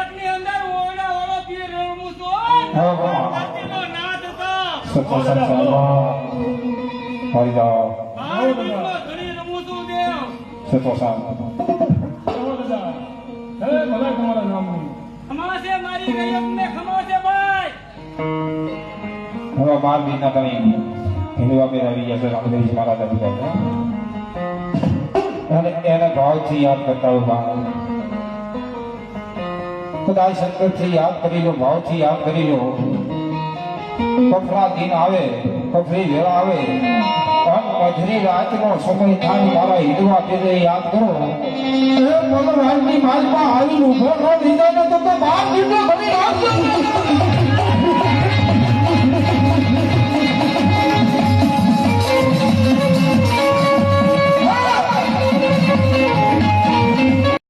એકની અંદર ઓરડા ઓળો પીર રમું છું હા, હા. ધરતીનો નાથ હતો સત્ય સંસારમાં હરિ જાઓ બાર બીજનો ઘડી રમું છું દેવ સત્ય સામ ખમા છે મારી ગયમને ખમા છે ભાઈ હવે 12 મહિના તમે હિન્દુ આપી આવી ગયા છે રામદેવજી મહારાજ આવી ગયા છે અને એને ભાવથી યાદ કરતા હોય બા ખુદા શંકરથી યાદ કરી લો ભાવથી યાદ કરી લો કફરા દિન આવે કફરી વેળા આવે મધરી રાતનો સમય થાય મારા હિન્દુआ પીરે યાદ કરો એ મનોહરની માલમાં આવી ઉભો ન દીધો તો 12 દિનનો ઘડી રાખજો